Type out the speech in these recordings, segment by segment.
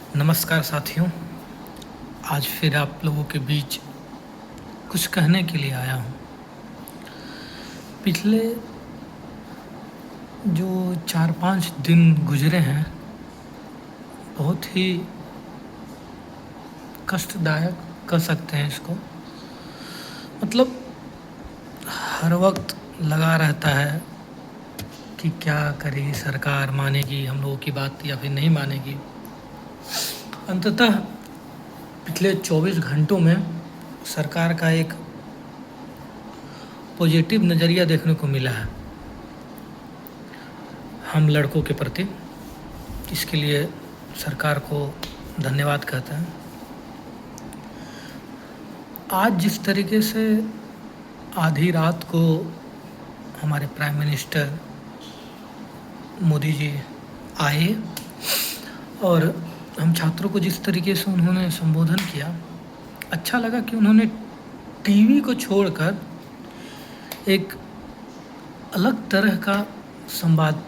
नमस्कार साथियों, आज फिर आप लोगों के बीच कुछ कहने के लिए आया हूँ। पिछले जो 4-5 दिन गुजरे हैं, बहुत ही कष्टदायक कह सकते हैं इसको। मतलब हर वक्त लगा रहता है कि क्या करेगी सरकार, मानेगी हम लोगों की बात या फिर नहीं मानेगी। अंततः पिछले 24 घंटों में सरकार का एक पॉजिटिव नज़रिया देखने को मिला है हम लड़कों के प्रति। इसके लिए सरकार को धन्यवाद कहते हैं। आज जिस तरीके से आधी रात को हमारे प्राइम मिनिस्टर मोदी जी आए और हम छात्रों को जिस तरीके से उन्होंने संबोधन किया, अच्छा लगा कि उन्होंने टीवी को छोड़कर एक अलग तरह का संवाद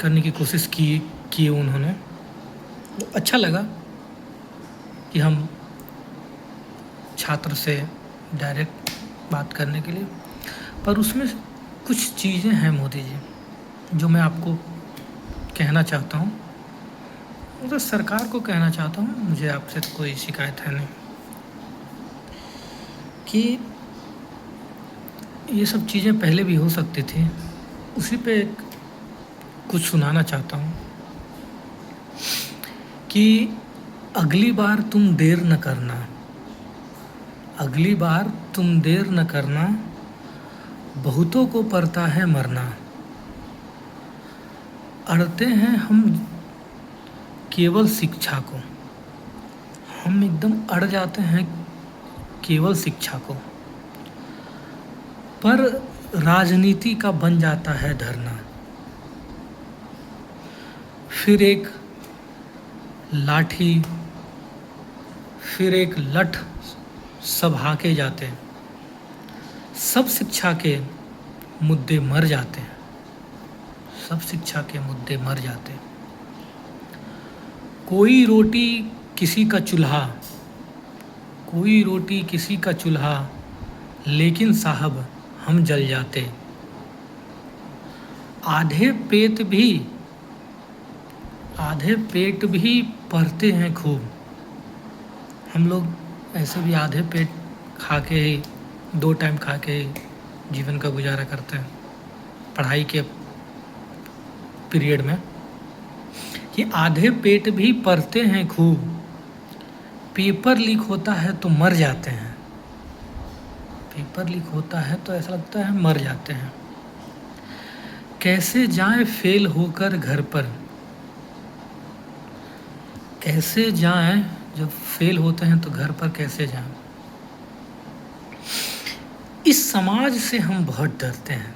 करने की कोशिश की उन्होंने। अच्छा लगा कि हम छात्र से डायरेक्ट बात करने के लिए, पर उसमें कुछ चीज़ें हैं मोदी जी जो मैं आपको कहना चाहता हूँ, मतलब सरकार को कहना चाहता हूँ। मुझे आपसे तो कोई शिकायत है नहीं कि ये सब चीज़ें पहले भी हो सकती थी। उसी पे कुछ सुनाना चाहता हूँ कि अगली बार तुम देर न करना, अगली बार तुम देर न करना, बहुतों को पड़ता है मरना। अड़ते हैं हम केवल शिक्षा को, हम एकदम अड़ जाते हैं केवल शिक्षा को, पर राजनीति का बन जाता है धरना। फिर एक लाठी, फिर एक लठ सब हाके जाते, सब शिक्षा के मुद्दे मर जाते हैं, सब शिक्षा के मुद्दे मर जाते। कोई रोटी किसी का चूल्हा, कोई रोटी किसी का चूल्हा, लेकिन साहब हम जल जाते। आधे पेट भी पढ़ते हैं खूब। हम लोग ऐसे भी आधे पेट खा के ही, 2 टाइम खा के ही जीवन का गुजारा करते हैं पढ़ाई के पीरियड में। कि आधे पेट भी पढ़ते हैं खूब, पेपर लीक होता है तो मर जाते हैं, पेपर लीक होता है तो ऐसा लगता है मर जाते हैं। कैसे जाएं फेल होकर घर पर, कैसे जाएं जब फेल होते हैं तो घर पर कैसे जाएं। इस समाज से हम बहुत डरते हैं,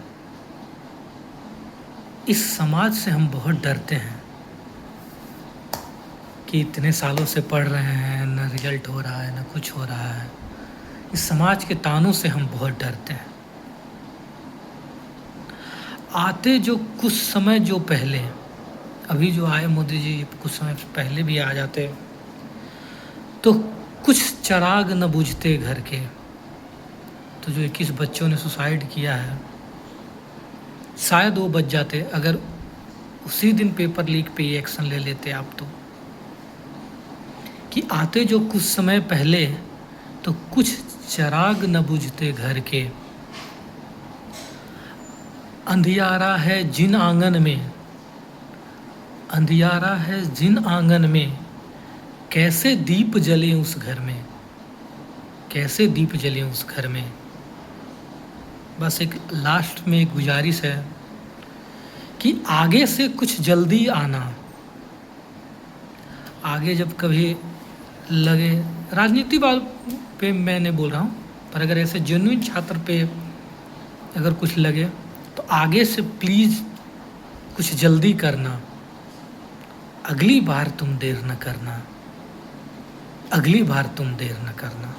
इस समाज से हम बहुत डरते हैं कि इतने सालों से पढ़ रहे हैं, न रिजल्ट हो रहा है, न कुछ हो रहा है। इस समाज के तानों से हम बहुत डरते हैं। आते जो कुछ समय जो पहले, अभी जो आए मोदी जी कुछ समय पहले भी आ जाते तो कुछ चिराग न बुझते घर के। तो जो 21 बच्चों ने सुसाइड किया है, शायद वो बच जाते अगर उसी दिन पेपर लीक पे ये एक्शन ले लेते आप। तो कि आते जो कुछ समय पहले तो कुछ चिराग न बुझते घर के। अंधियारा है जिन आंगन में, अंधियारा है जिन आंगन में, कैसे दीप जले उस घर में, कैसे दीप जले उस घर में। बस एक लास्ट में एक गुजारिश है कि आगे से कुछ जल्दी आना। आगे जब कभी लगे, राजनीति पे मैं नहीं बोल रहा हूँ, पर अगर ऐसे जेन्युइन छात्र पे अगर कुछ लगे तो आगे से प्लीज़ कुछ जल्दी करना। अगली बार तुम देर न करना, अगली बार तुम देर न करना।